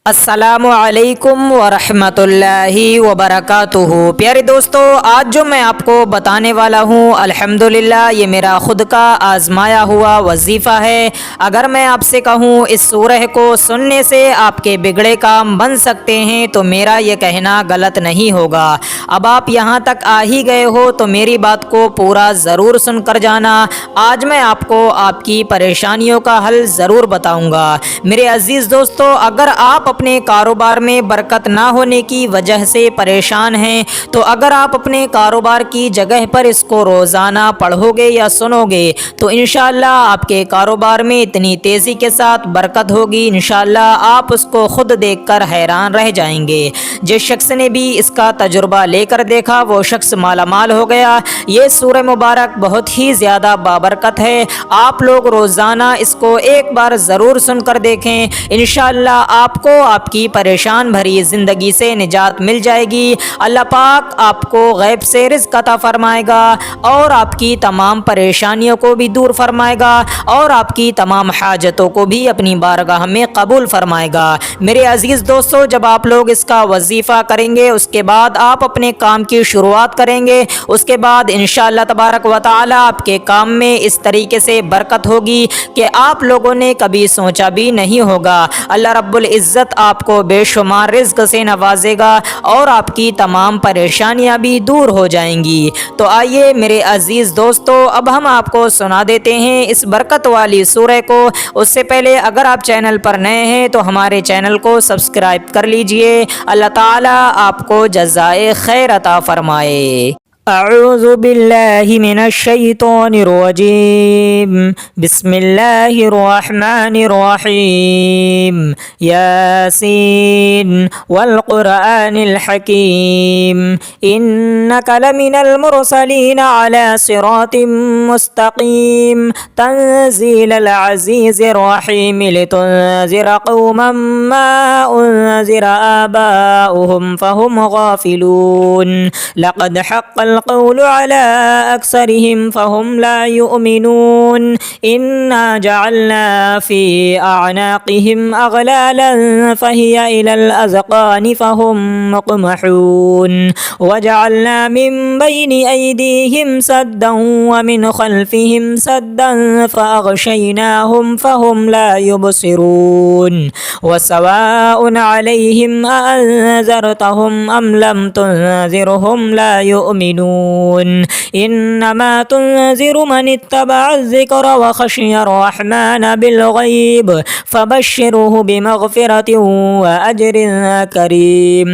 अस्सलामु अलैकुम वरहमतुल्लाहि वबरकातुहू। प्यारे दोस्तों, आज जो मैं आपको बताने वाला हूँ अल्हम्दुलिल्लाह ये मेरा ख़ुद का आज़माया हुआ वजीफ़ा है। अगर मैं आपसे कहूँ इस सूरह को सुनने से आपके बिगड़े काम बन सकते हैं तो मेरा ये कहना गलत नहीं होगा। अब आप यहाँ तक आ ही गए हो तो मेरी बात को पूरा ज़रूर सुन कर जाना। आज मैं आपको आपकी परेशानियों का हल ज़रूर बताऊँगा। मेरे अज़ीज़ दोस्तों, अगर आप अपने कारोबार में बरकत ना होने की वजह से परेशान हैं तो अगर आप अपने कारोबार की जगह पर इसको रोज़ाना पढ़ोगे या सुनोगे तो इंशाअल्लाह आपके कारोबार में इतनी तेज़ी के साथ बरकत होगी, इंशाअल्लाह आप उसको ख़ुद देखकर हैरान रह जाएंगे। जिस शख्स ने भी इसका तजुर्बा लेकर देखा वो शख्स मालामाल हो गया। ये सूरह मुबारक बहुत ही ज़्यादा बाबरकत है। आप लोग रोज़ाना इसको एक बार ज़रूर सुनकर देखें, इंशाअल्लाह आपको आपकी परेशान भरी ज़िंदगी से निजात मिल जाएगी। अल्लाह पाक आपको गैब से रिज़्क़ अता फरमाएगा और आपकी तमाम परेशानियों को भी दूर फरमाएगा और आपकी तमाम हाजतों को भी अपनी बारगाह में कबूल फरमाएगा। मेरे अज़ीज़ दोस्तों, जब आप लोग इसका वजीफ़ा करेंगे उसके बाद आप अपने काम की शुरुआत करेंगे, उसके बाद इंशाअल्लाह तबारक व तआला आपके काम में इस तरीके से बरकत होगी कि आप लोगों ने कभी सोचा भी नहीं होगा। अल्लाह रब्बुल इज़्ज़त आपको बेशुमार रिज़्क़ से नवाजेगा और आपकी तमाम परेशानियां भी दूर हो जाएंगी। तो आइए मेरे अज़ीज़ दोस्तों, अब हम आपको सुना देते हैं इस बरकत वाली सूरह को। उससे पहले अगर आप चैनल पर नए हैं तो हमारे चैनल को सब्सक्राइब कर लीजिए। अल्लाह ताला आपको जज़ाए खैर अता फरमाए। अऊज़ु बिल्लाहि मिनश शैतानिर रजीम। बिस्मिल्लाहिर रहमानिर रहीम। यासीन वल क़ुरआनिल हकीम। इन्नका लमिनल मुरसलीन अला सिरातिम मुस्तक़ीम। तंज़ीलल अज़ीज़िर रहीम। लितुनज़िरा क़ौमम मा उनज़िरा आबाउहुम फ़हुम गाफ़िलून। लक़द हक़्क़ल क़ौलु अला अक्सरिहिम फ़हुम ला युमिनून। इन्ना जअलना फ़ी अअनाक़िहिम अग़लालन फ़हिय इलल अज़क़ानि फ़हुम मुक़महून। वजअलना मिन बैनि अयदीहिम सद्दन व मिन ख़ल्फ़िहिम सद्दन फ़अग़शयनाहुम फ़हुम ला युबसिरून। वसवाउन अलैहिम अअन्ज़रतहुम अम लम तुनज़िरहुम ला युमिनून। इन्नमा तुनज़िरु मन इत्तबअ ज़िक्र व ख़शियर रहमान बिलग़ैब फ़बश्शिरहु बिमग़फ़िरतिन व अज्रिन करीम।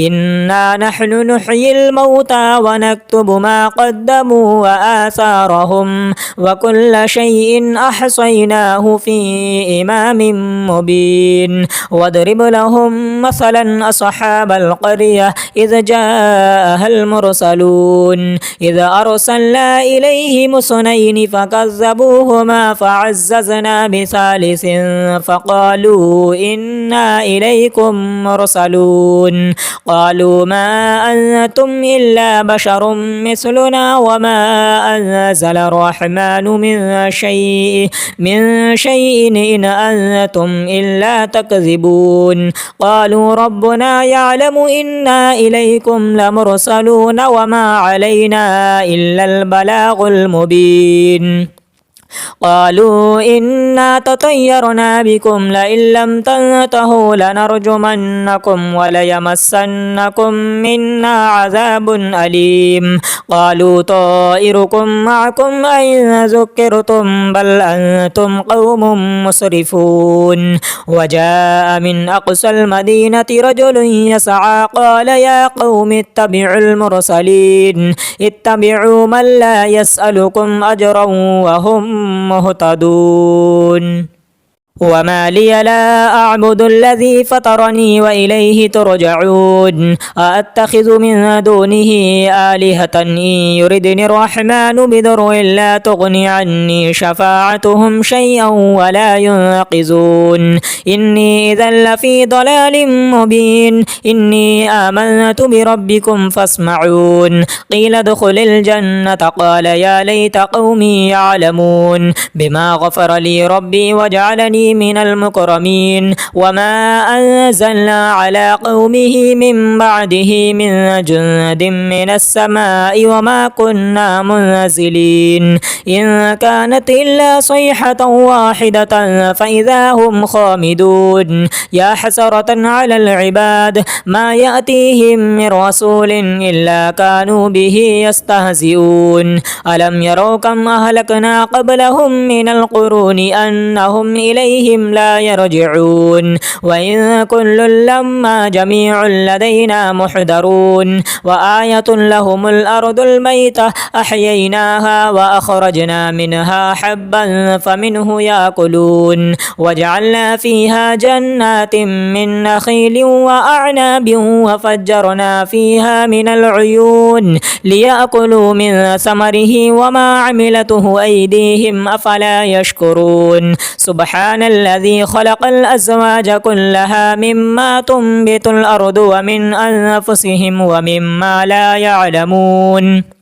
इन्ना नहनु नुह्यिल मौता व नक्तुबु मा क़द्दमू व आसारहुम व कुल्ल शैइन अहसैनाहु फ़ी इमामिन मुबीन। वद्रिब लहुम मसलन अस्हाबल क़र्यह इज़ जाअहल मुरसलून। इज़ अरसलना इलैहिम स्नैनि फ़कज़्ज़बूहुमा फ़अज़्ज़ज़ना बिसालिसिन फ़क़ालू इन्ना इलैकुम मुरसलून। क़ालू मा अंतुम इल्ला बशरुम मिस्लुना व मा अनज़ल अर्रहमानु मिन शैइन इन अंतुम इल्ला तकज़िबून। क़ालू रब्बुना यअलमु इन्ना इलैकुम लमुरसलून व मा अलैना इल्लल बलागुल मुबीन। क़ालू इन्ना ततय्यरना बिकुम लइन लम तंतहू लनरजुमन्नकुम व लयमस्सन्नकुम मिन्ना अज़ाबुन अलीम। क़ालू ताइरुकुम मअकुम अइन ज़ुक्किरतुम बल अंतुम क़ौमुम मुस्रिफून। वजाअ मिन अक़सल मदीनति रजुलुन यसअ क़ाल या क़ौमि इत्तबिउल मुरसलीन। इत्तबिउ मन ला यसअलुकुम अजरन व हुम मुहतदून। वमा लिय ला अअबुदु अल्लज़ी फ़तरनी व इलैहि तुरजऊन। अअत्तख़िज़ु मिन दूनिही आलिहतन इन युरिदनि अर्रहमानु बिदुर्रिन ला तुग़नि अन्नी शफ़ाअतुहुम शैअन व ला युनक़िज़ून। इन्नी इज़न लफ़ी ضलालिम मुबीन। इन्नी आमनतु बिरब्बिकुम फ़स्मऊन। क़ील उद्ख़ुलिल जन्नत क़ाल या लैत क़ौमी यअलमून बिमा ग़फ़र ली रब्बी व जअलनी من المكرمين وما أنزلنا على قومه من بعده من جند من السماء وما كنا منزلين إن كانت إلا صيحة واحدة فإذا هم خامدون يا حسرة على العباد ما يأتيهم من رسول إلا كانوا به يستهزئون ألم يروا كم أهلكنا قبلهم من القرون أنهم إليهم لا يرجعون وإن كل لما جميع لدينا محضرون وآية لهم الأرض الميتة أحييناها وأخرجنا منها حبا فمنه يأكلون وجعلنا فيها جنات من نخيل وأعناب وفجرنا فيها من العيون ليأكلوا من ثمره وما عملته أيديهم أفلا يشكرون سبحان الذي خلق الأزواج كلها مما تنبت الأرض ومن أنفسهم ومما لا يعلمون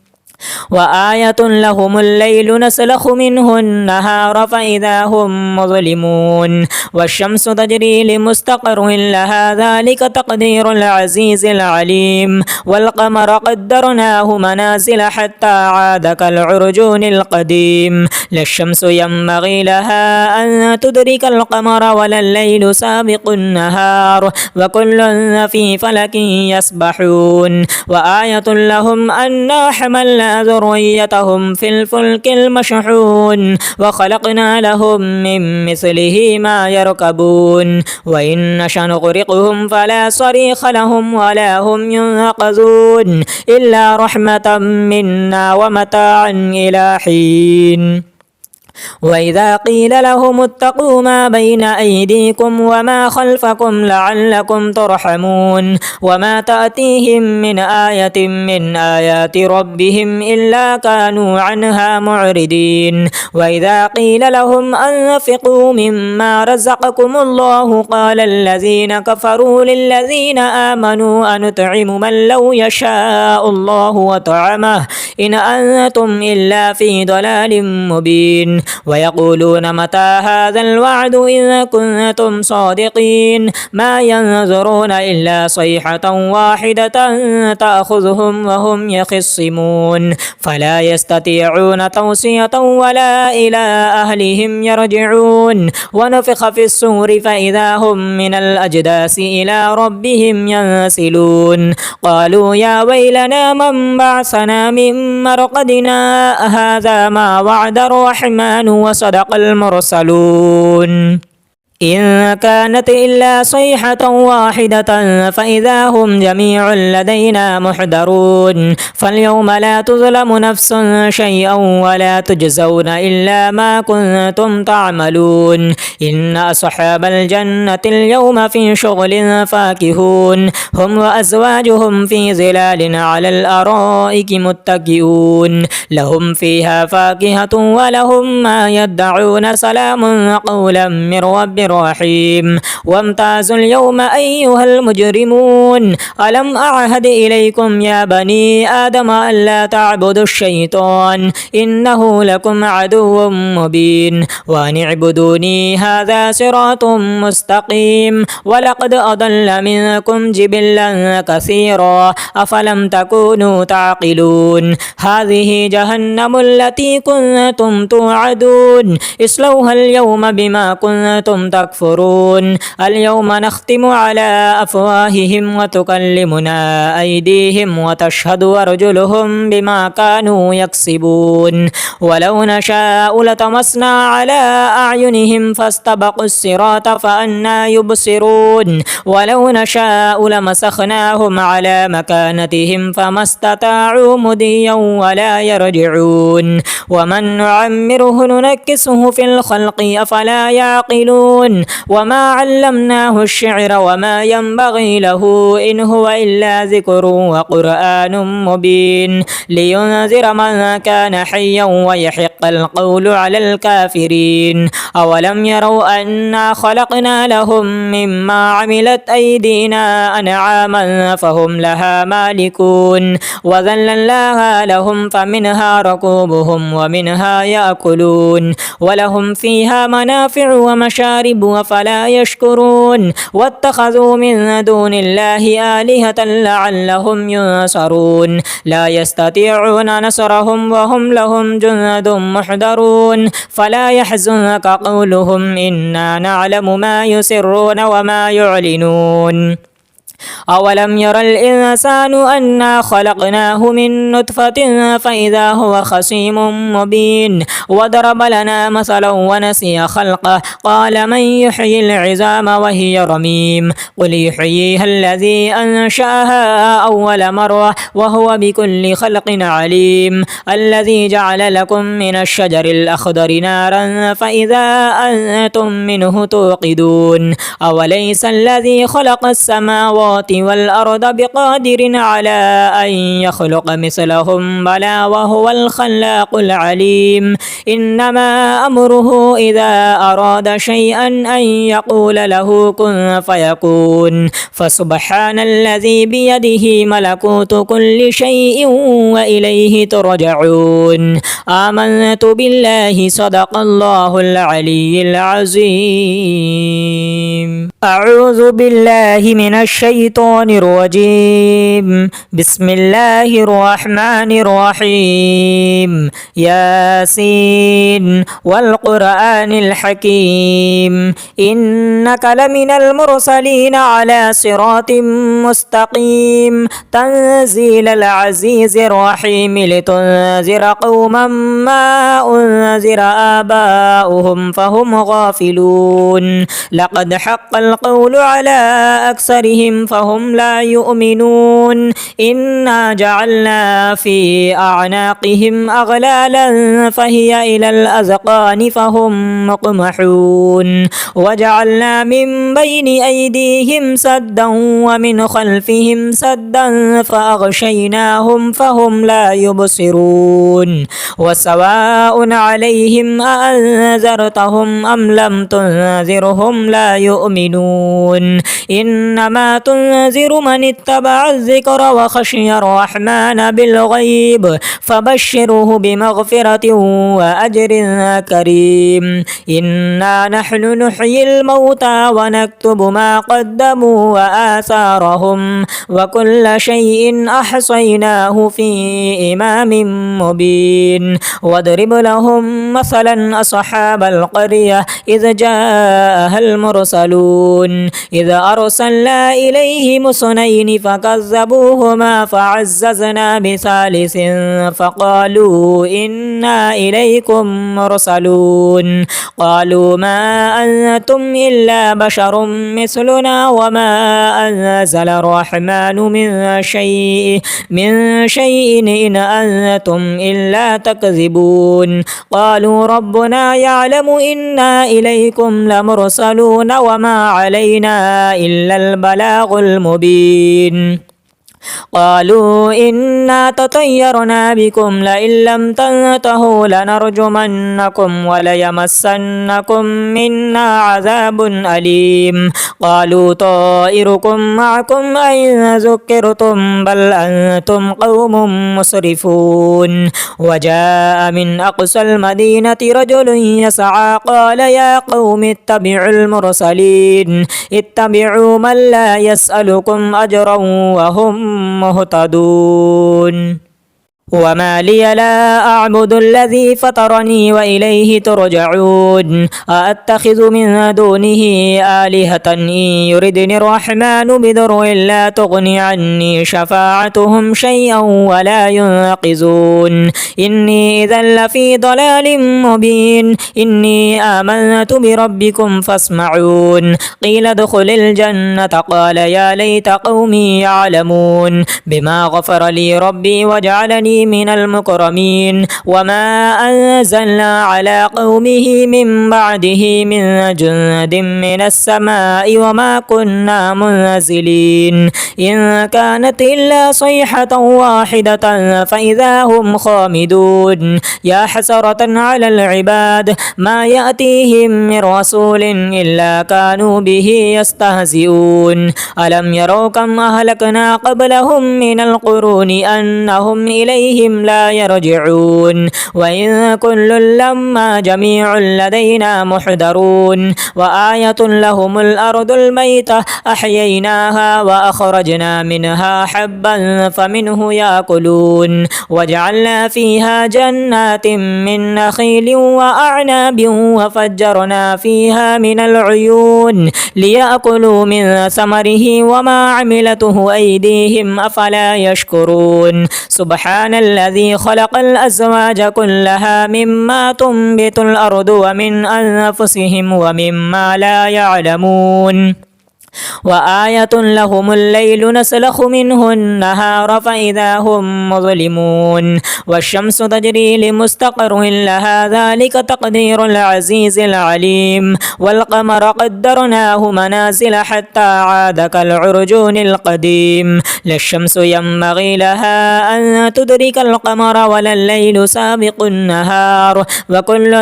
وآية لهم الليل نسلخ منه النهار فإذا هم مظلمون والشمس تجري لمستقر لها ذلك تقدير العزيز العليم والقمر قدرناه منازل حتى عاد كالعرجون القديم لا الشمس ينبغي لها أن تدرك القمر ولا الليل سابق النهار وكل في فلك يسبحون وآية لهم أنا حملنا ذريتهم في الفلك المشحون وخلقنا لهم من مثله ما يركبون وإن نشأ نغرقهم فلا صريخ لهم ولا هم ينقذون إلا رحمة منا ومتاعا إلى حين وإذا قيل لهم اتقوا ما بين أيديكم وما خلفكم لعلكم ترحمون وما تأتيهم من آية من آيات ربهم إلا كانوا عنها معرضين وإذا قيل لهم أنفقوا مما رزقكم الله قال الذين كفروا للذين آمنوا أنطعم من لو يشاء الله وطعمه إن أنتم إلا في ضلال مبين ويقولون متى هذا الوعد إن كنتم صادقين ما ينظرون إلا صيحة واحدة تأخذهم وهم يخصمون فلا يستطيعون توصية ولا إلى أهلهم يرجعون ونفخ في الصور فإذا هم من الأجداث إلى ربهم ينسلون قالوا يا ويلنا من بعثنا من مرقدنا هذا ما وعد الرحمن وصدق المرسلون إن كانت إلا صيحة واحدة فإذا هم جميع لدينا محضرون فاليوم لا تظلم نفس شيئا ولا تجزون إلا ما كنتم تعملون إن أصحاب الجنة اليوم في شغل فاكهون هم وأزواجهم في ظلال على الأرائك متكئون لهم فيها فاكهة ولهم ما يدعون سلام قولا من رب رحيم وامتازوا اليوم أيها المجرمون ألم أعهد إليكم يا بني آدم ألا تعبدوا الشيطان إنه لكم عدو مبين وأن اعبدوني هذا صراط مستقيم ولقد أضل منكم جبلا كثيرا أفلم تكونوا تعقلون هذه جهنم التي كنتم توعدون اصلوها اليوم بما كنتم تكفرون اليوم نختم على أفواههم وتكلمنا أيديهم وتشهد أرجلهم بما كانوا يكسبون ولو نشاء لطمسنا على أعينهم فاستبقوا الصراط فأنى يبصرون ولو نشاء لمسخناهم على مكانتهم فما استطاعوا مضيا ولا يرجعون ومن نعمره ننكسه في الخلق أفلا يعقلون وما علمناه الشعر وما ينبغي له إن هو إلا ذكر وقرآن مبين لينذر من كان حيا ويحق القول على الكافرين أولم يروا أنا خلقنا لهم مما عملت أيدينا أنعاما فهم لها مالكون وذللناها لهم فمنها ركوبهم ومنها يأكلون ولهم فيها منافع ومشارب الغيب أفلا يشكرون واتخذوا من دون الله آلهة لعلهم ينصرون لا يستطيعون نصرهم وهم لهم جند محضرون فلا يحزنك قولهم إنا نعلم ما يسرون وما يعلنون أولم ير الإنسان أنا خلقناه من نطفة فإذا هو خصيم مبين وضرب لنا مثلا ونسي خلقه قال من يحيي العظام وهي رميم قل يحييها الذي أنشأها أول مرة وهو بكل خلق عليم الذي جعل لكم من الشجر الأخضر نارا فإذا أنتم منه توقدون أوليس الذي خلق السماوات والأرض بقادر على أن يخلق مثلهم بلى وهو الخلاق العليم إنما أمره إذا أراد شيئا أن يقول له كن فيكون فسبحان الذي بيده ملكوت كل شيء وإليه ترجعون آمنت بالله صدق الله العلي العظيم أعوذ بالله من الشيطان الرجيم بسم الله الرحمن الرحيم ياسين والقرآن الحكيم إنك لمن المرسلين على صراط مستقيم تنزيل العزيز الرحيم لتنذر قوما ما أنذر آباؤهم فهم غافلون لقد حق القول على أكثرهم فهم لا يؤمنون إنا جعلنا في أعناقهم أغلالا فهي إلى الأذقان فهم مقمحون وجعلنا من بين أيديهم سدا ومن خلفهم سدا فأغشيناهم فهم لا يبصرون وسواء عليهم أأنذرتهم أم لم تنذرهم لا يؤمنون إنما تنذر من اتبع الذكر وخشي الرحمن بالغيب فبشره بمغفرة وأجر كريم إنا نحن نحيي الموتى ونكتب ما قدموا وآثارهم وكل شيء أحصيناه في إمام مبين واضرب لهم مثلا أصحاب القرية إذ جاءها المرسلون إذ أرسلنا إليهم اثنين فكذبوهما فعززنا بثالث فقالوا إنا إليكم مرسلون قالوا ما أنتم إلا بشر مثلنا وما أنزل الرحمن من شيء إن أنتم إلا تكذبون قالوا ربنا يعلم إنا إليكم لمرسلون وما علينا إلا البلاغ المبين قالوا إنا تطيرنا بكم لئن لم تنتهوا لنرجمنكم وليمسنكم منا عذاب أليم قالوا طائركم معكم أئن ذكرتم بل أنتم قوم مسرفون وجاء من أقصى المدينة رجل يسعى قال يا قوم اتبعوا المرسلين اتبعوا من لا يسألكم أجرا وهم مهتدون وما لي لا أعبد الذي فطرني وإليه ترجعون أأتخذ من دونه آلهة إن يردني الرحمن بضر لا تغني عني شفاعتهم شيئا ولا ينقذون إني إذا لفي ضلال مبين إني آمنت بربكم فاسمعون قيل ادخل الجنة قال يا ليت قومي يعلمون بما غفر لي ربي وجعلني من المكرمين وما أنزلنا على قومه من بعده من جند من السماء وما كنا منزلين إن كانت إلا صيحة واحدة فإذا هم خامدون يا حسرة على العباد ما يأتيهم من رسول إلا كانوا به يستهزئون ألم يروا كم أهلكنا قبلهم من القرون أنهم إليه إليهم لا يرجعون وإن كل لما جميع لدينا محضرون وآية لهم الأرض الميتة أحييناها وأخرجنا منها حبا فمنه يأكلون وجعلنا فيها جنات من نخيل وأعناب وفجرنا فيها من العيون ليأكلوا من ثمره وما عملته أيديهم أفلا يشكرون سبحان الذي خلق الأزواج كلها مما تنبت الأرض ومن أنفسهم ومما لا يعلمون وآية لهم الليل نسلخ منه النهار فإذا هم مظلمون والشمس تجري لمستقر لها ذلك تقدير العزيز العليم والقمر قدرناه منازل حتى عاد كالعرجون القديم لا الشمس ينبغي لها أن تدرك القمر ولا الليل سابق النهار وكل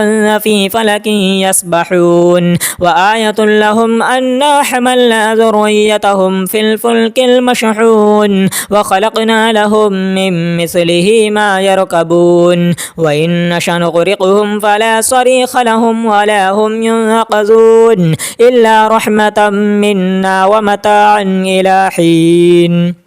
في فلك يسبحون وآية لهم أنا حملنا ذريتهم في الفلك المشحون وخلقنا لهم من مثله ما يركبون وإن نشأ نغرقهم فلا صريخ لهم ولا هم ينقذون إلا رحمة منا ومتاعا إلى حين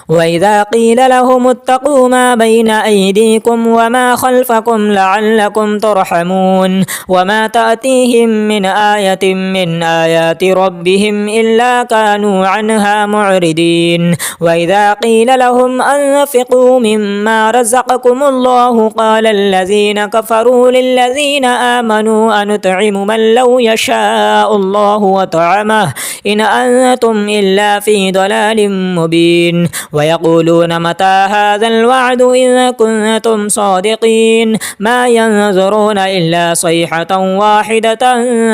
وإذا قيل لهم اتقوا ما بين أيديكم وما خلفكم لعلكم ترحمون وما تأتيهم من آية من آيات ربهم إلا كانوا عنها معرضين وإذا قيل لهم أنفقوا مما رزقكم الله قال الذين كفروا للذين آمنوا أنطعم من لو يشاء الله وطعمه إن أنتم إلا في ضلال مبين ويقولون متى هذا الوعد إن كنتم صادقين ما ينظرون إلا صيحة واحدة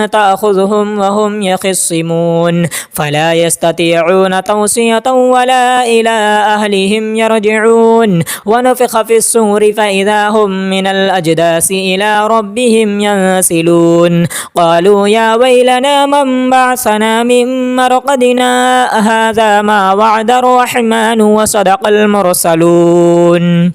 تأخذهم وهم يخصمون فلا يستطيعون توصية ولا إلى أهلهم يرجعون ونفخ في الصور فإذا هم من الأجداث إلى ربهم ينسلون قالوا يا ويلنا من بعثنا من مرقدنا هذا ما وعد الرحمن وصدق المرسلون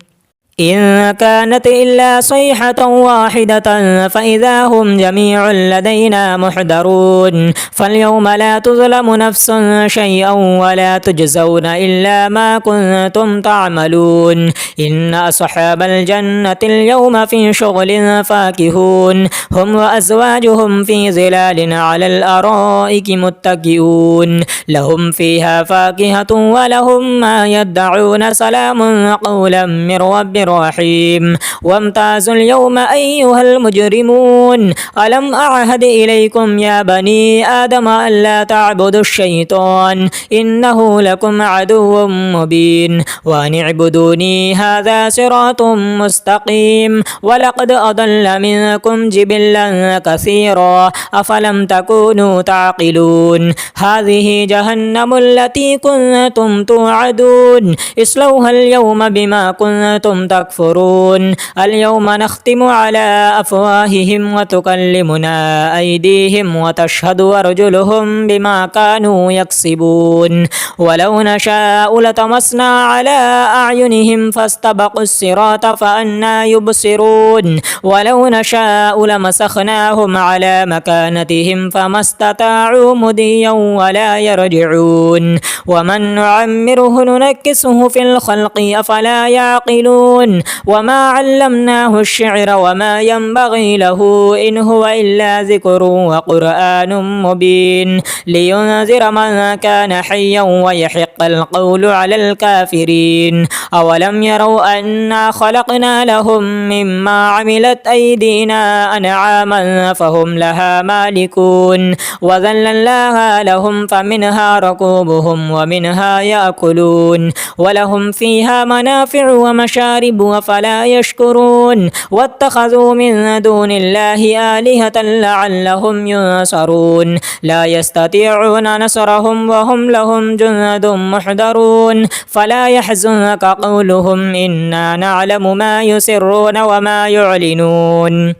إن كانت إلا صيحة واحدة فإذا هم جميع لدينا محضرون فاليوم لا تظلم نفس شيئا ولا تجزون إلا ما كنتم تعملون إن أصحاب الجنة اليوم في شغل فاكهون هم وأزواجهم في ظلال على الأرائك متكئون لهم فيها فاكهة ولهم ما يدعون سلام قولا من رب رحيم وامتازوا اليوم أيها المجرمون ألم أعهد إليكم يا بني آدم ألا تعبدوا الشيطان إنه لكم عدو مبين وأن اعبدوني هذا صراط مستقيم ولقد أضل منكم جبلا كثيرا أفلم تكونوا تعقلون هذه جهنم التي كنتم توعدون اصلوها اليوم بما كنتم تكفرون اليوم نختم على أفواههم وتكلمنا أيديهم وتشهد أرجلهم بما كانوا يكسبون ولو نشاء لطمسنا على أعينهم فاستبقوا الصراط فأنى يبصرون ولو نشاء لمسخناهم على مكانتهم فما استطاعوا مضيا ولا يرجعون ومن نعمره ننكسه في الخلق أفلا يعقلون وما علمناه الشعر وما ينبغي له إن هو إلا ذكر وقرآن مبين لينذر من كان حيا ويحق القول على الكافرين أولم يروا أنا خلقنا لهم مما عملت أيدينا أنعاما فهم لها مالكون وذللناها لهم فمنها ركوبهم ومنها يأكلون ولهم فيها منافع ومشارب أفلا يشكرون واتخذوا من دون الله آلهة لعلهم ينصرون لا يستطيعون نصرهم وهم لهم جند محضرون فلا يحزنك قولهم إنا نعلم ما يسرون وما يعلنون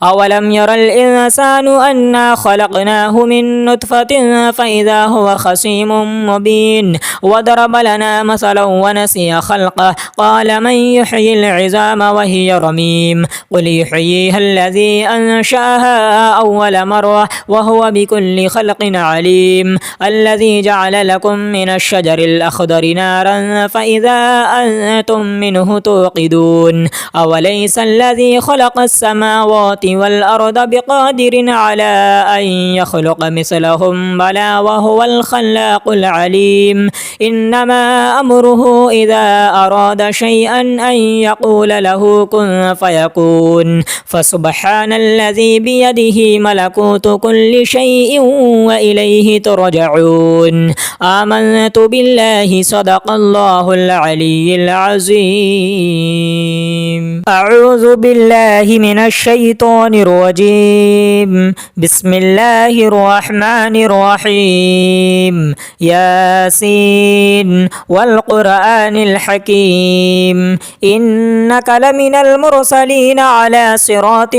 أولم ير الإنسان أنا خلقناه من نطفة فإذا هو خصيم مبين وضرب لنا مثلا ونسي خلقه قال من يحيي العظام وهي رميم قل يحييها الذي أنشأها أول مرة وهو بكل خلق عليم الذي جعل لكم من الشجر الأخضر نارا فإذا أنتم منه توقدون أوليس الذي خلق السماوات والأرض بقادر على أن يخلق مثلهم بلى وهو الخلاق العليم إنما أمره إذا أراد شيئا أن يقول له كن فيكون فسبحان الذي بيده ملكوت كل شيء وإليه ترجعون آمنت بالله صدق الله العلي العظيم أعوذ بالله من الشيطان الرجيم بسم الله الرحمن الرحيم ياسين والقرآن الحكيم إنك لمن المرسلين على صراط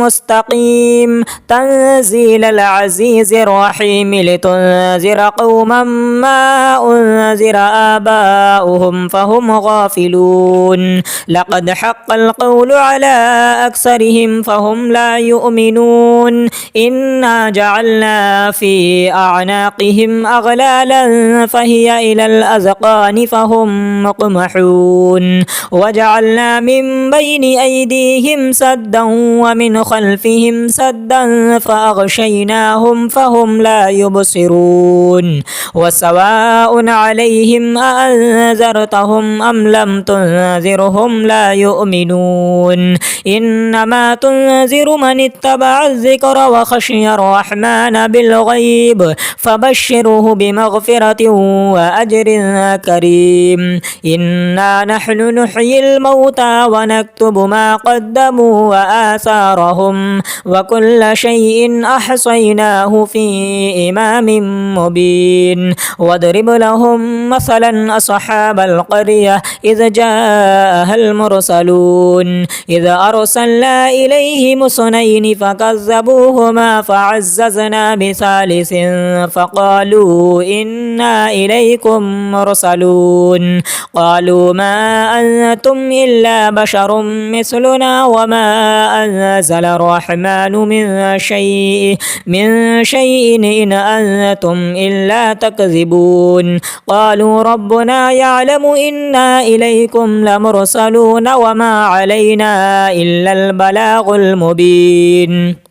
مستقيم تنزيل العزيز الرحيم لتنذر قوما ما أنذر آباؤهم فهم غافلون لقد حق القول على أكثرهم فهم لا يؤمنون إنا جعلنا في أعناقهم أغلالا فهي إلى الأذقان فهم مقمحون وجعلنا من بين أيديهم سدا ومن خلفهم سدا فأغشيناهم فهم لا يبصرون وسواء عليهم أأنذرتهم أم لم تنذرهم لا يؤمنون إنما تنذر من اتبع الذكر وخشي الرحمن بالغيب فبشره بمغفرة وأجر كريم إنا نحن نحيي الموتى ونكتب ما قدموا وآثارهم وكل شيء أحصيناه في إمام مبين واضرب لهم مثلا أصحاب القرية إذ جاءها المرسلون إذ أرسلنا إليهم اثنين فكذبوهما فعززنا بثالث فقالوا إنا إليكم مرسلون قالوا ما أنتم إلا بشر مثلنا وما أنزل الرحمن من شيء إن أنتم إلا تكذبون قالوا ربنا يعلم إنا إليكم لمرسلون وما علينا إلا البلاغ المبين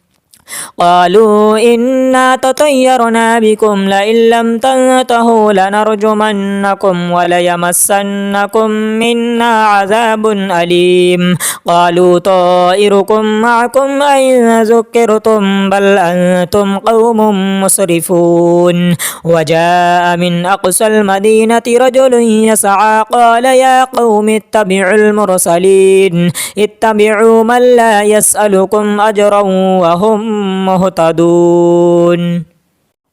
قالوا إنا تطيرنا بكم لئن لم تنتهوا لنرجمنكم وليمسنكم منا عذاب أليم قالوا طائركم معكم أئن ذكرتم بل أنتم قوم مسرفون وجاء من أقصى المدينة رجل يسعى قال يا قوم اتبعوا المرسلين اتبعوا من لا يسألكم أجرا وهم مهتدون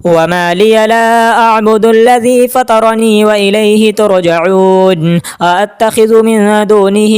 وما لي لا أعبد الذي فطرني وإليه ترجعون أأتخذ من دونه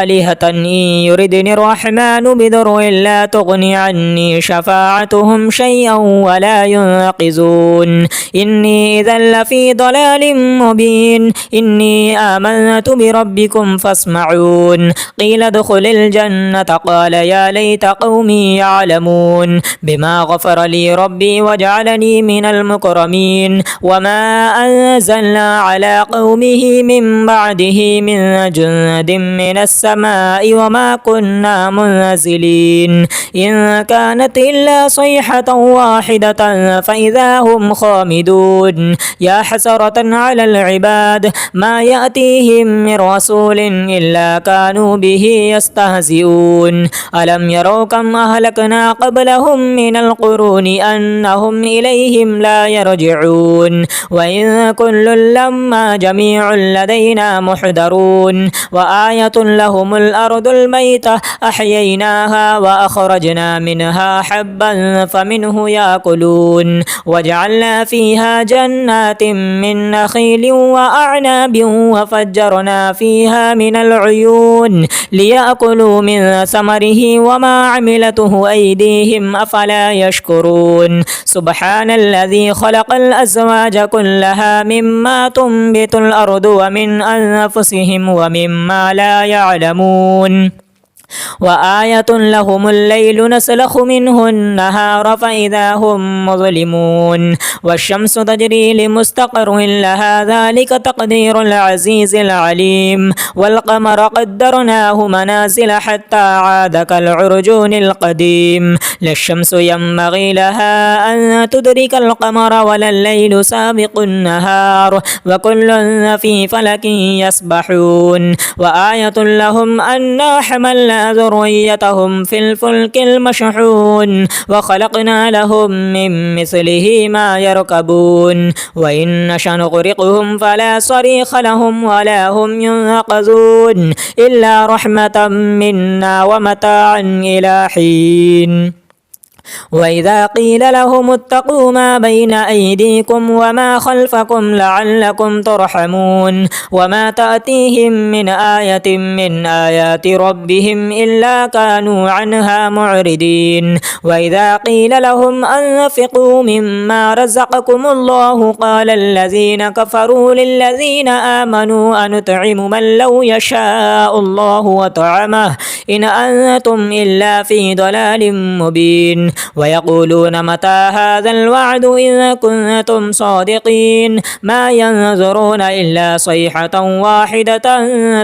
آلهة إن يردني الرحمن بضر لا تغني عني شفاعتهم شيئا ولا ينقذون إني إذا لفي ضلال مبين إني آمنت بربكم فاسمعون قيل ادخل الجنة قال يا ليت قومي يعلمون بما غفر لي ربي وجعلني من المكرمين وما أنزلنا على قومه من بعده من جند من السماء وما كنا منزلين إن كانت إلا صيحة واحدة فإذا هم خامدون يا حسرة على العباد ما يأتيهم من رسول إلا كانوا به يستهزئون ألم يروا كم أهلكنا قبلهم من القرون أنهم إليه أيديهم لا يرجعون وإن كل لما جميع لدينا محضرون وآية لهم الأرض الميتة أحييناها وأخرجنا منها حبا فمنه يأكلون وجعلنا فيها جنات من نخيل وأعناب وفجرنا فيها من العيون ليأكلوا من ثمره وما عملته أيديهم أفلا يشكرون سبحان الذي خلق الأزواج كلها مما تنبت الأرض ومن أنفسهم ومما لا يعلمون وآية لهم الليل نسلخ منه النهار فإذا هم مظلمون والشمس تجري لمستقر لها ذلك تقدير العزيز العليم والقمر قدرناه منازل حتى عاد كالعرجون القديم لا الشمس ينبغي لها أن تدرك القمر ولا الليل سابق النهار وكل في فلك يسبحون وآية لهم أنا حملنا ذريتهم في الفلك المشحون وخلقنا لهم من مثله ما يركبون وإن نشأ نغرقهم فلا صريخ لهم ولا هم ينقذون إلا رحمة منا ومتاعا إلى حين وإذا قيل لهم اتقوا ما بين أيديكم وما خلفكم لعلكم ترحمون وما تأتيهم من آية من آيات ربهم إلا كانوا عنها معرضين وإذا قيل لهم أنفقوا مما رزقكم الله قال الذين كفروا للذين آمنوا أنطعم من لو يشاء الله وطعمه إن أنتم إلا في ضلال مبين ويقولون متى هذا الوعد إن كنتم صادقين ما ينظرون إلا صيحة واحدة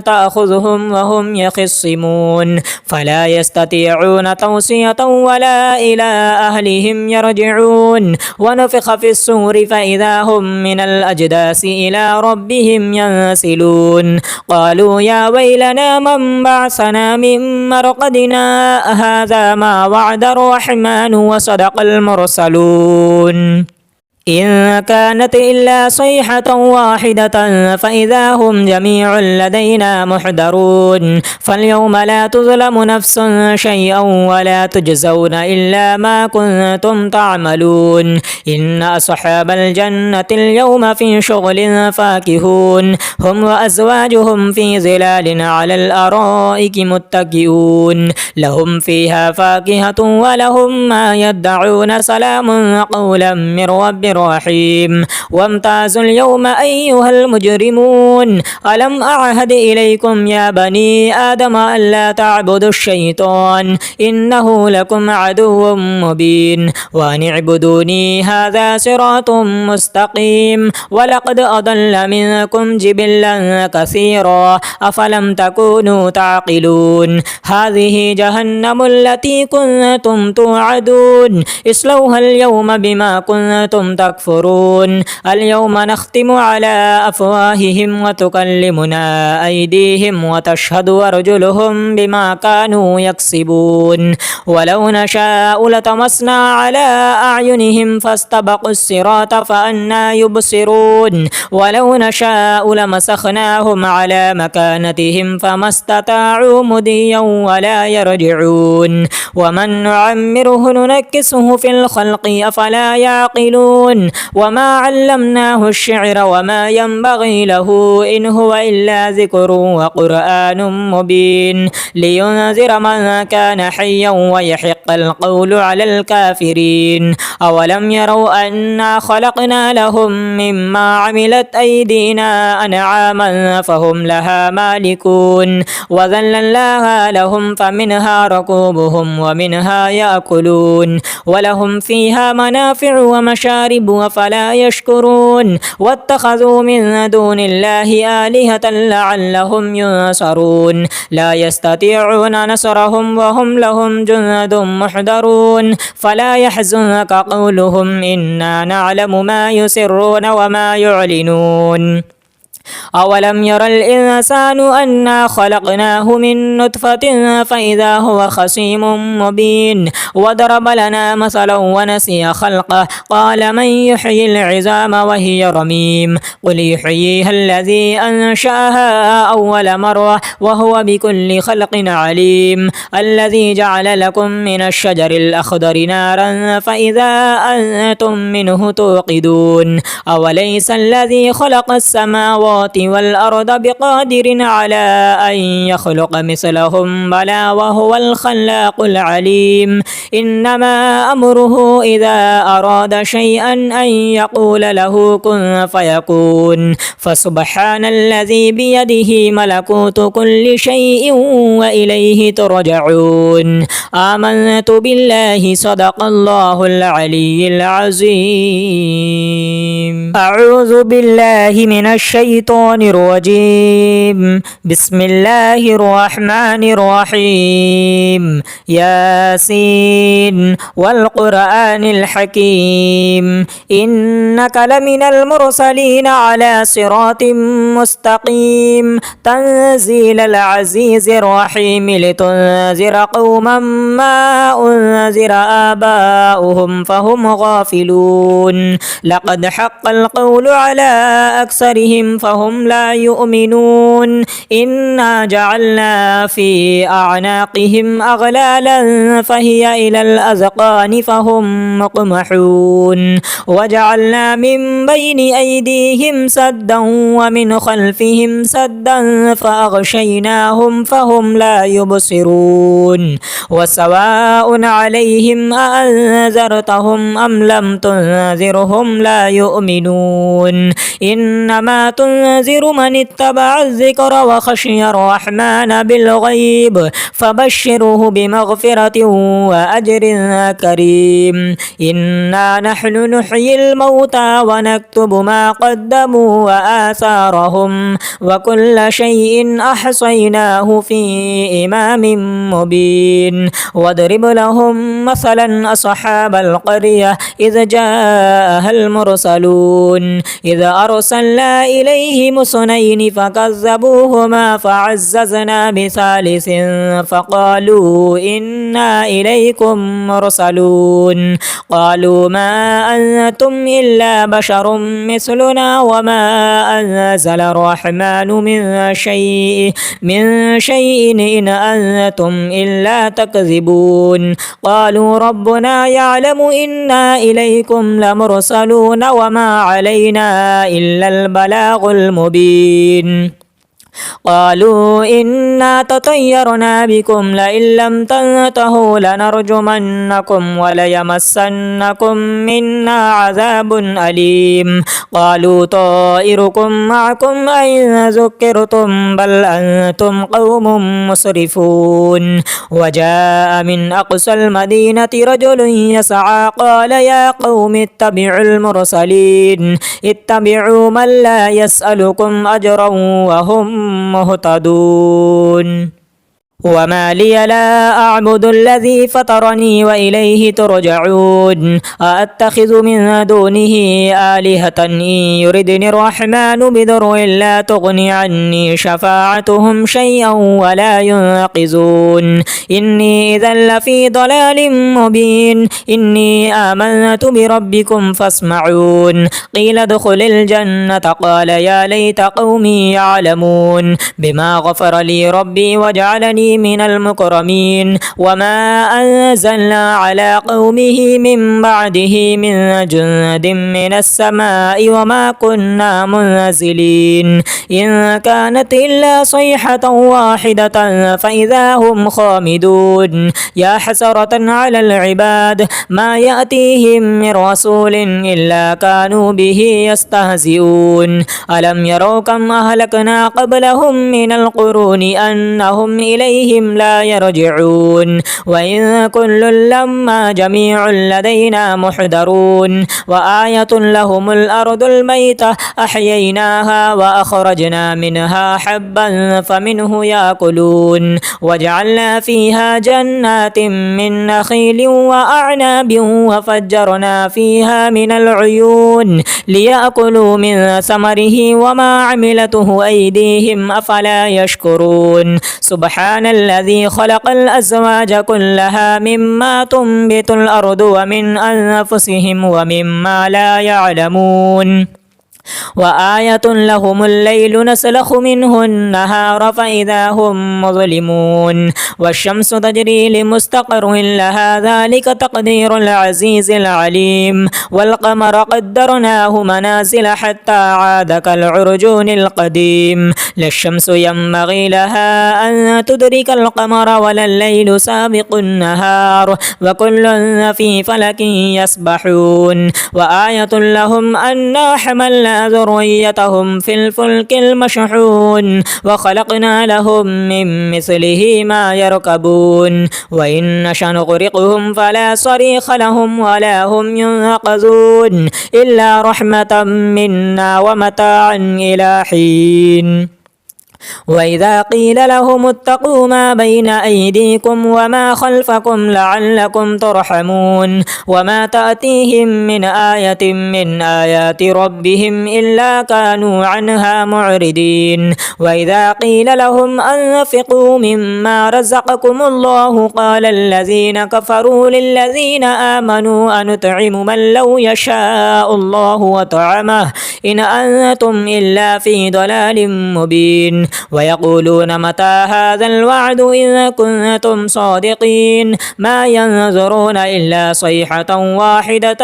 تأخذهم وهم يخصمون فلا يستطيعون توصية ولا إلى أهلهم يرجعون ونفخ في الصور فإذا هم من الأجداث إلى ربهم ينسلون قالوا يا ويلنا من بعثنا من مرقدنا هذا ما وعد الرحمن وصدق المرسلون إن كانت إلا صيحة واحدة فإذا هم جميع لدينا محضرون فاليوم لا تظلم نفس شيئا ولا تجزون إلا ما كنتم تعملون إن أصحاب الجنة اليوم في شغل فاكهون هم وأزواجهم في ظلال على الأرائك متكئون لهم فيها فاكهة ولهم ما يدعون سلام قولا من رب رحيم وامتازوا اليوم أيها المجرمون ألم أعهد إليكم يا بني آدم ألا تعبدوا الشيطان إنه لكم عدو مبين وأن اعبدوني هذا صراط مستقيم ولقد أضل منكم جبلا كثيرا أفلم تكونوا تعقلون هذه جهنم التي كنتم توعدون اصلوها اليوم بما كنتم تكفرون اليوم نختم على أفواههم وتكلمنا أيديهم وتشهد أرجلهم بما كانوا يكسبون ولو نشاء لطمسنا على أعينهم فاستبقوا الصراط فأنى يبصرون ولو نشاء لمسخناهم على مكانتهم فما استطاعوا مضيا ولا يرجعون ومن نعمره ننكسه في الخلق أفلا يعقلون وما علمناه الشعر وما ينبغي له إن هو إلا ذكر وقرآن مبين لينذر من كان حيا ويحق القول على الكافرين أولم يروا أنا خلقنا لهم مما عملت أيدينا أنعاما فهم لها مالكون وذللناها لهم فمنها ركوبهم ومنها يأكلون ولهم فيها منافع ومشارب وفلا يشكرون واتخذوا من دون الله آلهة لعلهم ينصرون لا يستطيعون نصرهم وهم لهم جند محضرون فلا يحزنك قولهم إنا نعلم ما يسرون وما يعلنون أولم ير الإنسان أنا خلقناه من نطفة فإذا هو خصيم مبين وضرب لنا مثلا ونسي خلقه قال من يحيي العظام وهي رميم قل يحييها الذي أنشأها أول مرة وهو بكل خلق عليم الذي جعل لكم من الشجر الأخضر نارا فإذا أنتم منه توقدون أوليس الذي خلق السماوات والأرض بقادر على أن يخلق مثلهم بلى وهو الخلاق العليم إنما أمره إذا أراد شيئا أن يقول له كن فيكون فسبحان الذي بيده ملكوت كل شيء وإليه ترجعون آمنت بالله صدق الله العلي العظيم أعوذ بالله من الشيطان الرجيم بسم الله الرحمن الرحيم ياسين والقرآن الحكيم إنك لمن المرسلين على صراط مستقيم تنزيل العزيز الرحيم لتنذر قوما ما أنذر آباؤهم فهم غافلون لقد حق القول على أكثرهم فهم لا يؤمنون إنا جعلنا في أعناقهم أغلالا فهي إلى الأذقان فهم مقمحون وجعلنا من بين أيديهم سدا ومن خلفهم سدا فأغشيناهم فهم لا يبصرون وسواء عليهم أأنذرتهم أم لم تنذرهم لا يؤمنون إنما تنذر من اتبع الذكر وخشي الرحمن بالغيب فبشره بمغفرة وأجر كريم إنا نحن نحيي الموتى ونكتب ما قدموا وآثارهم وكل شيء أحصيناه في إمام مبين واضرب لهم مثلا أصحاب القرية إذ جاءها المرسلون إذ أرسلنا إليهم اثنين فكذبوهما فعززنا بثالث فقالوا إنا إليكم مرسلون قالوا ما أنتم إلا بشر مثلنا وما أنزل الرحمن من شيء إن أنتم إلا تكذبون قالوا ربنا يعلم إنا إليكم لمرسلون وما علينا إلا البلاغ المبين قالوا إنا تطيرنا بكم لئن لم تنتهوا لنرجمنكم وليمسنكم منا عذاب أليم قالوا طائركم معكم أئن ذكرتم بل أنتم قوم مسرفون وجاء من أقصى المدينة رجل يسعى قال يا قوم اتبعوا المرسلين اتبعوا من لا يسألكم أجرا وهم مهتدون وما لي لا أعبد الذي فطرني وإليه ترجعون أأتخذ من دونه آلهة إن يردني الرحمن بضر لا تغني عني شفاعتهم شيئا ولا ينقذون إني إذا لفي ضلال مبين إني آمنت بربكم فاسمعون قيل ادخل الجنة قال يا ليت قومي يعلمون بما غفر لي ربي وجعلني من المكرمين وما أنزلنا على قومه من بعده من جند من السماء وما كنا منزلين إن كانت إلا صيحة واحدة فإذا هم خامدون يا حسرة على العباد ما يأتيهم من رسول إلا كانوا به يستهزئون ألم يروا كم أهلكنا قبلهم من القرون أنهم إليه ربهم لا يرجعون وإن كل لما جميع لدينا محضرون وآية لهم الأرض الميتة أحييناها وأخرجنا منها حبا فمنه يأكلون وجعلنا فيها جنات من نخيل وأعناب وفجرنا فيها من العيون ليأكلوا من ثمره وما عملته أيديهم أفلا يشكرون سبحان الذي خلق الأزواج كلها مما تنبت الأرض ومن أنفسهم ومما لا يعلمون وآية لهم الليل نسلخ منه النهار فإذا هم مظلمون والشمس تجري لمستقر لها ذلك تقدير العزيز العليم والقمر قدرناه منازل حتى عاد كالعرجون القديم لا الشمس ينبغي لها أن تدرك القمر ولا الليل سابق النهار وكل في فلك يسبحون وآية لهم أنا حملنا ذريتهم في الفلك المشحون وخلقنا لهم من مثله ما يركبون وإن نشأ نغرقهم فلا صريخ لهم ولا هم ينقذون إلا رحمة منا ومتاعا إلى حين وإذا قيل لهم اتقوا ما بين أيديكم وما خلفكم لعلكم ترحمون وما تأتيهم من آية من آيات ربهم إلا كانوا عنها معرضين وإذا قيل لهم أنفقوا مما رزقكم الله قال الذين كفروا للذين آمنوا أنطعم من لو يشاء الله وطعمه إن أنتم إلا في ضلال مبين ويقولون متى هذا الوعد إن كنتم صادقين ما ينظرون إلا صيحة واحدة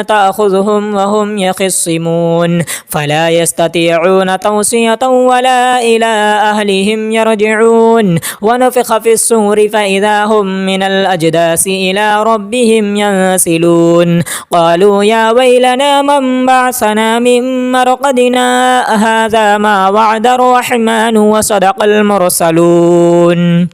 تأخذهم وهم يخصمون فلا يستطيعون توصية ولا إلى أهلهم يرجعون ونفخ في الصور فإذا هم من الأجداث إلى ربهم ينسلون قالوا يا ويلنا من بعثنا من مرقدنا هذا ما وعد الرحمن وصدق المرسلون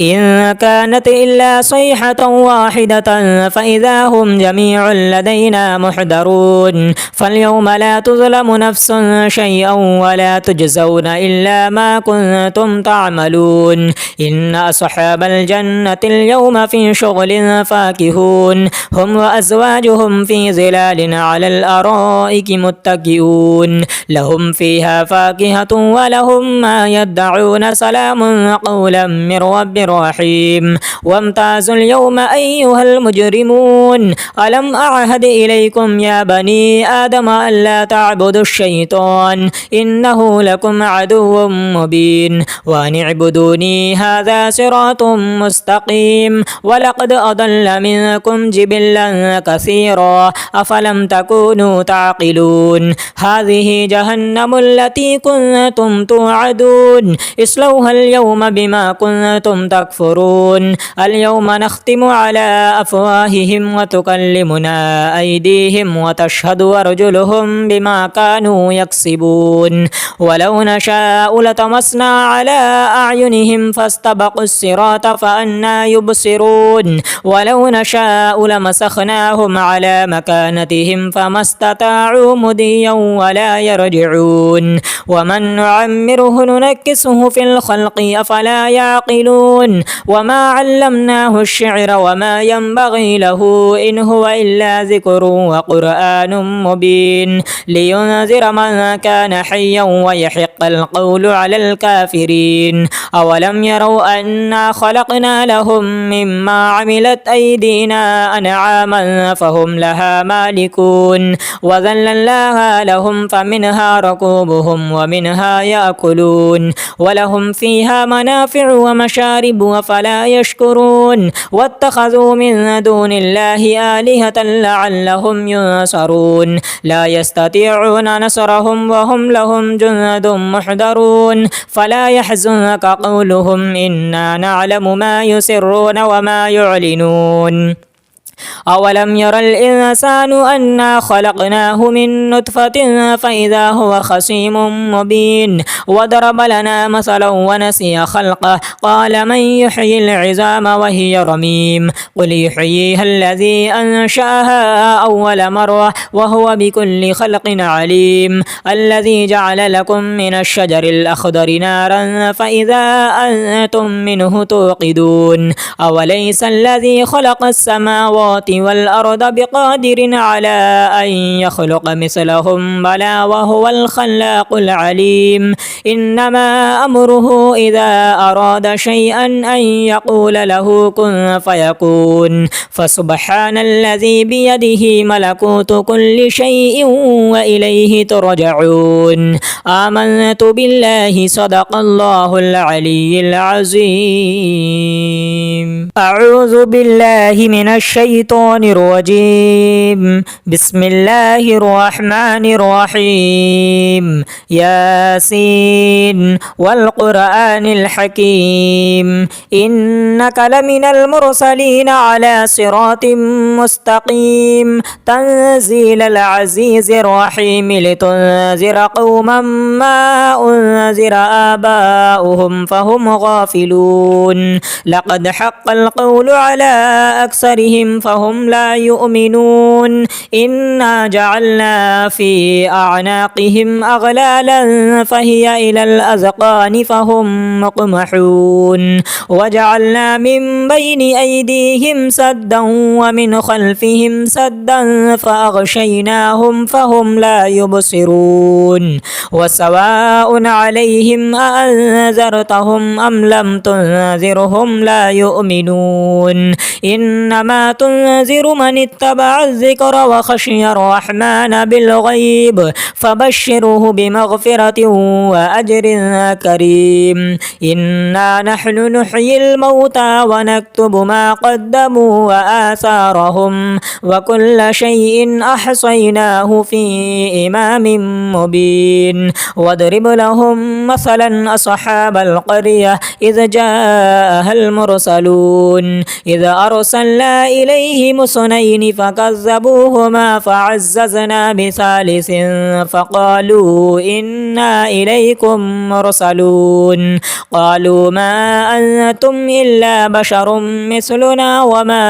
إن كانت إلا صيحة واحدة فإذا هم جميع لدينا محضرون فاليوم لا تظلم نفس شيئا ولا تجزون إلا ما كنتم تعملون إن أصحاب الجنة اليوم في شغل فاكهون هم وأزواجهم في ظلال على الأرائك متكئون لهم فيها فاكهة ولهم ما يدعون سلام قولا من رب رحيم وامتازوا اليوم أيها المجرمون ألم أعهد إليكم يا بني آدم ألا تعبدوا الشيطان إنه لكم عدو مبين وأن اعبدوني هذا صراط مستقيم ولقد أضل منكم جبلا كثيرا أفلم تكونوا تعقلون هذه جهنم التي كنتم توعدون اصلوها اليوم بما كنتم تكفرون اليوم نختم على أفواههم وتكلمنا أيديهم وتشهد أرجلهم بما كانوا يكسبون ولو نشاء لطمسنا على أعينهم فاستبقوا الصراط فأنى يبصرون ولو نشاء لمسخناهم على مكانتهم فما استطاعوا مضيا ولا يرجعون ومن نعمره ننكسه في الخلق أفلا يعقلون وما علمناه الشعر وما ينبغي له إن هو إلا ذكر وقرآن مبين لينذر من كان حيا ويحق القول على الكافرين أولم يروا أنا خلقنا لهم مما عملت أيدينا أنعاما فهم لها مالكون وذللناها لهم فمنها ركوبهم ومنها يأكلون ولهم فيها منافع ومشارب وفلا يشكرون واتخذوا من دون الله آلهة لعلهم ينصرون لا يستطيعون نصرهم وهم لهم جند محضرون فلا يحزنك قولهم إنا نعلم ما يسرون وما يعلنون أولم ير الإنسان أنا خلقناه من نطفة فإذا هو خصيم مبين وضرب لنا مثلا ونسي خلقه قال من يحيي العظام وهي رميم قل يحييها الذي أنشأها أول مرة وهو بكل خلق عليم الذي جعل لكم من الشجر الأخضر نارا فإذا أنتم منه توقدون أوليس الذي خلق السماوات والأرض بقادر على أن يخلق مثلهم بلى وهو الخلاق العليم إنما أمره إذا أراد شيئا أن يقول له كن فيكون فسبحان الذي بيده ملكوت كل شيء وإليه ترجعون آمنت بالله صدق الله العلي العظيم أعوذ بالله من الشيطان الرجيم بسم الله الرحمن الرحيم ياسين والقرآن الحكيم إنك لمن المرسلين على صراط مستقيم تنزيل العزيز الرحيم لتنذر قوما ما أنذر آباؤهم فهم غافلون لقد حق القول على أكثرهم فهم لا يؤمنون إنا جعلنا في أعناقهم أغلالا فهي إلى الأذقان فهم مقمحون وجعلنا من بين أيديهم سدا ومن خلفهم سدا فأغشيناهم فهم لا يبصرون وسواء عليهم أأنذرتهم أم لم تنذرهم لا يؤمنون إنما تنذر من اتبع الذكر وخشي الرحمن بالغيب فبشره بمغفرة وأجر كريم إنا نحن نحيي الموتى ونكتب ما قدموا وآثارهم وكل شيء أحصيناه في إمام مبين واضرب لهم مثلا أصحاب القرية إذ جاءها المرسلون إذ أرسلنا إليهم اثنين فكذبوهما فعززنا بثالث فقالوا إنا إليكم مرسلون قالوا ما أنتم إلا بشر مثلنا وما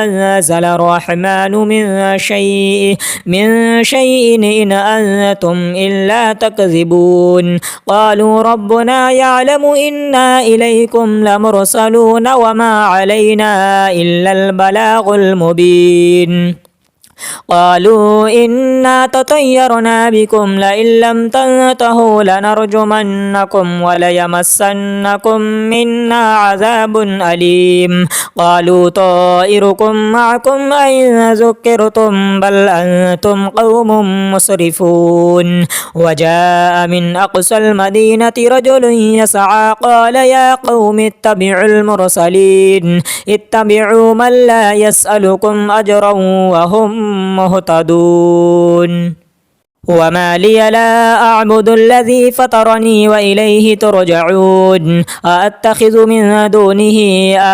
أنزل الرحمن من شيء إن أنتم إلا تكذبون قالوا ربنا يعلم إنا إليكم لمرسلون وما علينا إلا البلاغ المبين قالوا إنا تطيرنا بكم لئن لم تنتهوا لنرجمنكم وليمسنكم منا عذاب أليم قالوا طائركم معكم أئن ذكرتم بل أنتم قوم مسرفون وجاء من أقصى المدينة رجل يسعى قال يا قوم اتبعوا المرسلين اتبعوا من لا يسألكم أجرا وهم مهتدون وما لي لا أعبد الذي فطرني وإليه ترجعون أأتخذ من دونه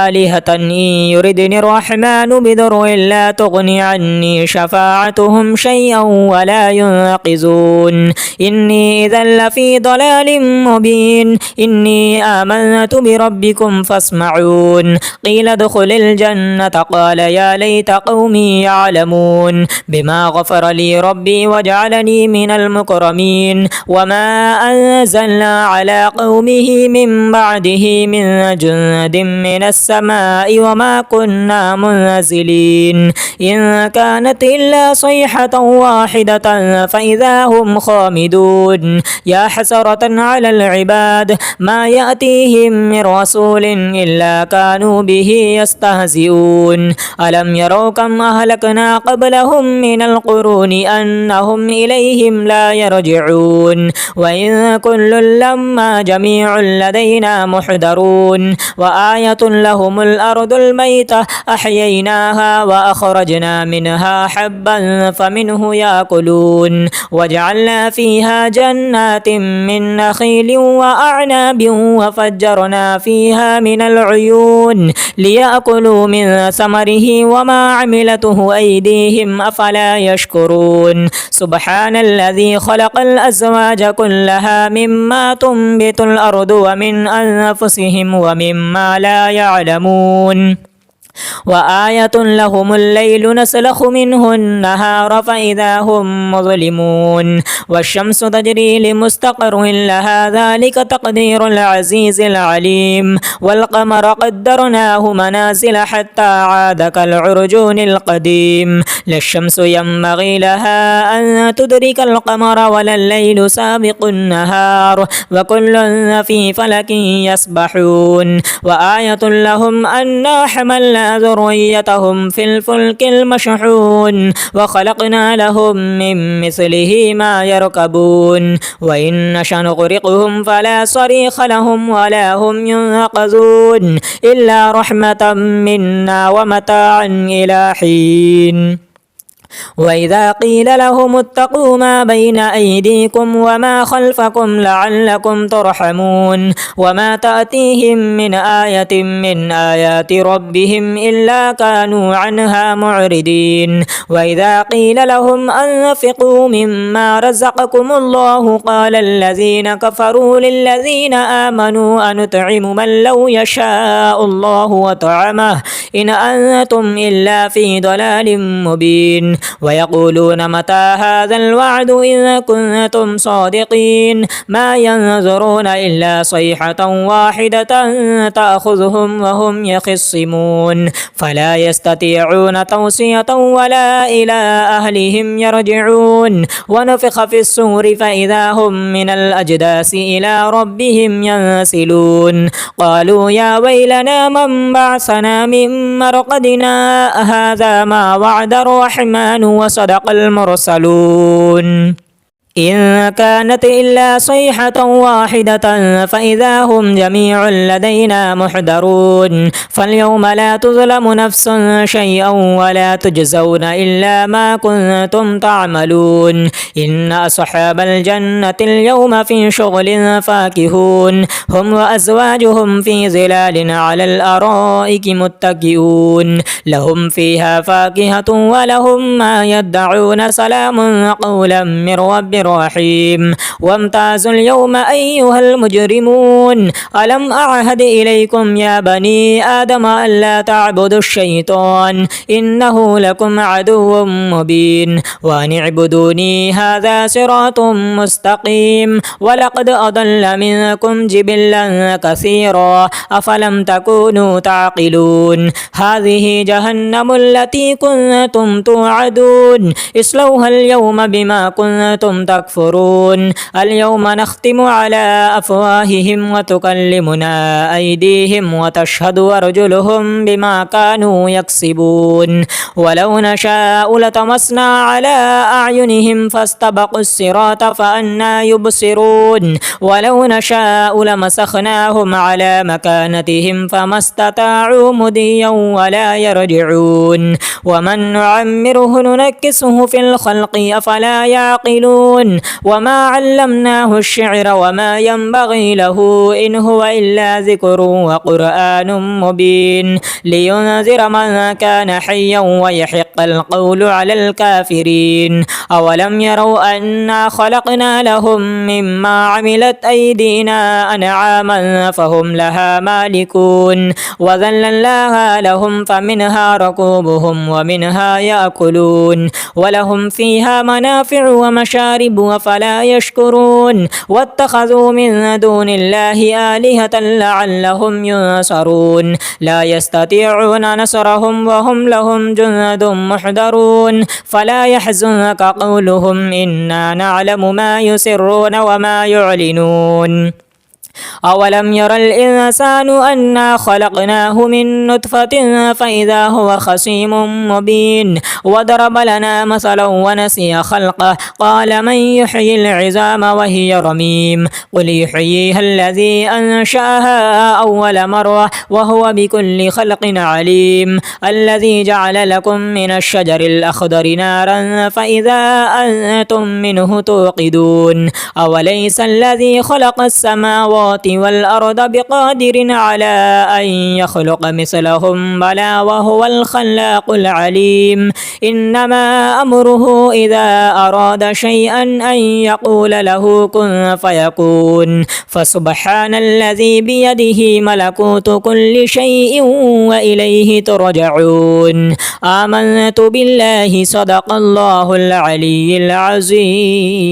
آلهة إن يردني الرحمن بضر لا تغني عني شفاعتهم شيئا ولا ينقذون إني إذا لفي ضلال مبين إني آمنت بربكم فاسمعون قيل ادخل الجنة قال يا ليت قومي يعلمون بما غفر لي ربي وجعلني من المكرمين وما أنزلنا على قومه من بعده من جند من السماء وما كنا منزلين إن كانت إلا صيحة واحدة فإذا هم خامدون يا حسرة على العباد ما يأتيهم من رسول إلا كانوا به يستهزئون ألم يروا كم أهلكنا قبلهم من القرون أنهم إليه ربهم لا يرجعون وإن كل لما جميع لدينا محضرون وآية لهم الأرض الميتة أحييناها وأخرجنا منها حبا فمنه يأكلون وجعلنا فيها جنات من نخيل وأعناب وفجرنا فيها من العيون ليأكلوا من ثمره وما عملته أيديهم أفلا يشكرون سبحان الذي خلق الأزواج كلها مما تنبت الأرض ومن أنفسهم ومما لا يعلمون وآية لهم الليل نسلخ منه النهار فإذا هم مظلمون والشمس تجري لمستقر لها ذلك تقدير العزيز العليم والقمر قدرناه منازل حتى عاد كالعرجون القديم لا الشمس ينبغي لها أن تدرك القمر ولا الليل سابق النهار وكل في فلك يسبحون وآية لهم أنا حملنا ذريتهم في الفلك المشحون وخلقنا لهم من مثله ما يركبون وإن نشأ نغرقهم فلا صريخ لهم ولا هم ينقذون إلا رحمة منا ومتاعا إلى حين وإذا قيل لهم اتقوا ما بين أيديكم وما خلفكم لعلكم ترحمون وما تأتيهم من آية من آيات ربهم إلا كانوا عنها معرضين وإذا قيل لهم أنفقوا مما رزقكم الله قال الذين كفروا للذين آمنوا أنطعم من لو يشاء الله وطعمه إن أنتم إلا في ضلال مبين ويقولون متى هذا الوعد إن كنتم صادقين ما ينظرون إلا صيحة واحدة تأخذهم وهم يخصمون فلا يستطيعون توصية ولا إلى أهلهم يرجعون ونفخ في الصور فإذا هم من الأجداث إلى ربهم ينسلون قالوا يا ويلنا من بعثنا من مرقدنا هذا ما وعد الرحمن وصدق المرسلون إن كانت إلا صيحة واحدة فإذا هم جميع لدينا محضرون فاليوم لا تظلم نفس شيئا ولا تجزون إلا ما كنتم تعملون إن أصحاب الجنة اليوم في شغل فاكهون هم وأزواجهم في ظلال على الأرائك متكئون لهم فيها فاكهة ولهم ما يدعون سلام قولا من رب رحيم وامتازوا اليوم أيها المجرمون ألم أعهد إليكم يا بني آدم ألا تعبدوا الشيطان إنه لكم عدو مبين وأن اعبدوني هذا صراط مستقيم ولقد أضل منكم جبلا كثيرا أفلم تكونوا تعقلون هذه جهنم التي كنتم توعدون اصلوها اليوم بما كنتم تكفرون اليوم نختم على أفواههم وتكلمنا أيديهم وتشهد أرجلهم بما كانوا يكسبون ولو نشاء لطمسنا على أعينهم فاستبقوا الصراط فأنى يبصرون ولو نشاء لمسخناهم على مكانتهم فما استطاعوا مضيا ولا يرجعون ومن نعمره ننكسه في الخلق أفلا يعقلون وما علمناه الشعر وما ينبغي له إن هو إلا ذكر وقرآن مبين لينذر من كان حيا ويحق القول على الكافرين أولم يروا أنا خلقنا لهم مما عملت أيدينا أنعاما فهم لها مالكون وذللناها لهم فمنها ركوبهم ومنها يأكلون ولهم فيها منافع ومشارب وفلا يشكرون واتخذوا من دون الله آلهة لعلهم ينصرون لا يستطيعون نصرهم وهم لهم جند محضرون فلا يحزنك قولهم إنا نعلم ما يسرون وما يعلنون أولم ير الإنسان أنا خلقناه من نطفة فإذا هو خصيم مبين وضرب لنا مثلا ونسي خلقه قال من يحيي العظام وهي رميم قل يحييها الذي أنشأها أول مرة وهو بكل خلق عليم الذي جعل لكم من الشجر الأخضر نارا فإذا أنتم منه توقدون أوليس الذي خلق السماوات والأرض بقادر على أن يخلق مثلهم بلى وهو الخلاق العليم إنما أمره إذا أراد شيئا أن يقول له كن فيكون فسبحان الذي بيده ملكوت كل شيء وإليه ترجعون آمنت بالله صدق الله العلي العظيم.